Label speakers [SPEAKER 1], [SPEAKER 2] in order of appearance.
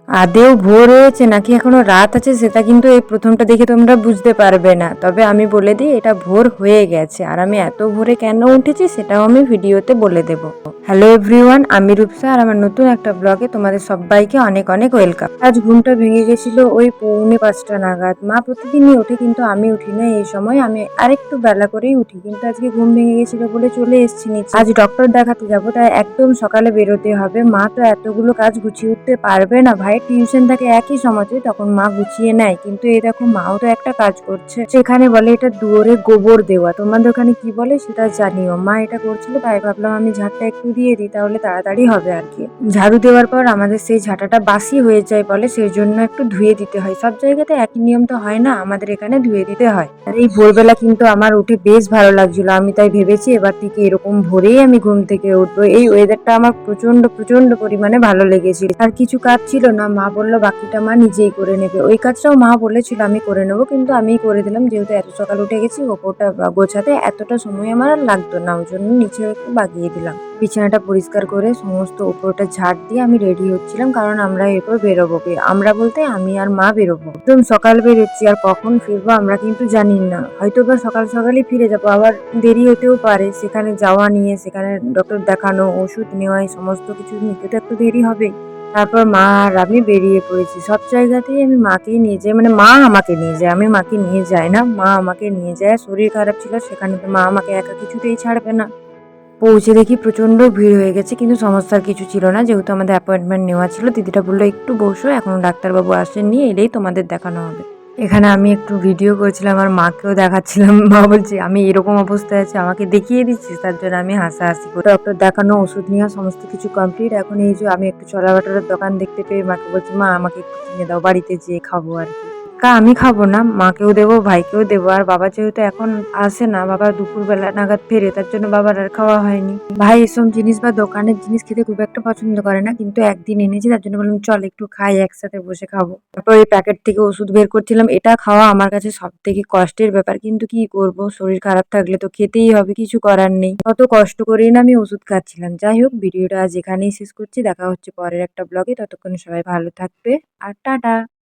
[SPEAKER 1] আদেও ভোর হয়েছে নাকি এখনো রাত আছে সেটা কিন্তু এই প্রথমটা দেখে তোমরা বুঝতে পারবে না। তবে আমি বলে দিই এটা ভোর হয়ে গেছে, আর আমি এত ভোরে কেন উঠেছি সেটাও আমি ভিডিওতে বলে দেব। হ্যালো এভরিওয়ান, আমি রূপসা আর আমার নতুন একটা ব্লগে তোমাদের সবাইকে অনেক অনেক ওয়েলকাম। আজ ঘুমটা ভেঙে গেছিল ওই 4:45 নাগাদ। মা প্রতিদিনই ওঠে কিন্তু আমি উঠি না এই সময়, আমি আরেকটু বেলা করেই উঠি, কিন্তু আজকে ঘুম ভেঙে গেছিল বলে চলে এসেছি নিচে। আজ ডক্টর দেখাতে যাবো, তাই একদম সকালে বেরোতে হবে। মা তো এতগুলো কাজ গুছিয়ে উঠতে পারবে না, ভাই টিউশন থাকে একই সময়তে, তখন মা গুছিয়ে নেয়। কিন্তু এই দেখো মাও তো একটা কাজ করছে, সেখানে বলে এটা দুয়ারে গোবর দেওয়া, তোমাদের ওখানে কি বলে সেটা জানিও। মা এটা করছিল তাই ভাবলাম আমি ঝাড়টা একটু দিয়ে দিই, তাহলে তাড়াতাড়ি হবে আর কি। ঝাড়ু দেওয়ার পর আমাদের সেই ঝাঁটাটা বাসি হয়ে যায় বলে, সেই জন্য একটু ধুয়ে দিতে হয়। সব জায়গাতে একই নিয়ম তো হয় না, আমাদের এখানে ধুয়ে দিতে হয়। আর এই ভোরবেলা কিন্তু আমার উঠে বেশ ভালো লাগছিল, আমি তাই ভেবেছি এবার থেকে এরকম ভোরেই আমি ঘুম থেকে উঠবো। এই ওয়েদারটা আমার প্রচন্ড প্রচন্ড পরিমাণে ভালো লেগেছিল। আর কিছু কাজ ছিল না, মা বললো বাকিটা মা নিজেই করে নেবে। ওই কাজটাও মা বলেছিল আমি করে নেবো, কিন্তু আমিই করে দিলাম, যেহেতু এত সকাল উঠে গেছি। ওপরটা গোছাতে এতটা সময় আমার আর লাগতো না, ওই জন্য নিচে একটু বাগিয়ে দিলাম। বিছানাটা পরিষ্কার করে সমস্ত উপরটা ঝাড় দিয়ে আমি রেডি হচ্ছিলাম, কারণ আমরা এরপর বেরোবো। আমরা বলতে আমি আর মা বেরোবো, একদম সকাল বেরোচ্ছি, আর কখন ফিরবো আমরা কিন্তু জানি না। হয়তো বা সকাল সকালই ফিরে যাবো, আবার দেরি হতেও পারে। সেখানে যাওয়া নিয়ে, সেখানে ডক্টর দেখানো, ওষুধ নেওয়া, এই সমস্ত কিছু নিতে তো একটু দেরি হবে। তারপর মা আর আমি বেরিয়ে পড়েছি। সব জায়গাতেই আমি মাকেই নিয়ে যাই, মানে মা আমাকে নিয়ে যায়, আমি মাকে নিয়ে যাই না, মা আমাকে নিয়ে যায়। শরীর খারাপ ছিল সেখানে তো মা আমাকে একা কিছুতেই ছাড়বে না। পৌঁছে দেখি প্রচন্ড ভিড় হয়ে গেছে, কিন্তু সমস্যার কিছু ছিল না, যেহেতু আমাদের অ্যাপয়েন্টমেন্ট নেওয়া ছিল। দিদিটা বললো একটু বসো, এখন ডাক্তারবাবু আসেননি, এলেই তোমাদের দেখানো হবে। এখানে আমি একটু ভিডিও করছিলাম আর মাকেও দেখাচ্ছিলাম। মা বলছে আমি এরকম অবস্থায় আছি, আমাকে দেখিয়ে দিচ্ছিস? তার জন্য আমি হাসাহাসি করি। ডক্টর দেখানো, ওষুধ নেওয়া সমস্ত কিছু কমপ্লিট। এখন এই যে আমি একটু ছোলা ভাটোরের দোকান দেখতে পেয়ে মাকে বলছি মা আমাকে একটু কিনে দাও, বাড়িতে যেয়ে খাবো আর কি। আমি খাবো না, মাকেও দেবো, ভাইকেও দেবো। আর বাবা যেহেতু এখন আসে না, বাবা দুপুরবেলা নাগাদ ফেরে, তার জন্য বাবার আর খাওয়া হয়নি। ভাই এসব জিনিস বা দোকানের জিনিস খেতে খুব একটা পছন্দ করে না, কিন্তু একদিন এনেছি, তার জন্য বললাম চল একটু খাই, একসাথে বসে খাবো। তারপর এই প্যাকেট থেকে ওষুধ বের করছিলাম, এটা খাওয়া আমার কাছে সব থেকে কষ্টের ব্যাপার, কিন্তু কি করব, শরীর খারাপ থাকলে তো খেতেই হবে, কিছু করার নেই। কত কষ্ট করেই না আমি ওষুধ খাচ্ছিলাম। যাই হোক, ভিডিওটা আজ এখানেই শেষ করছি, দেখা হচ্ছে পরের একটা ব্লগে। ততক্ষণ সবাই ভালো থাকবে, আর টাটা।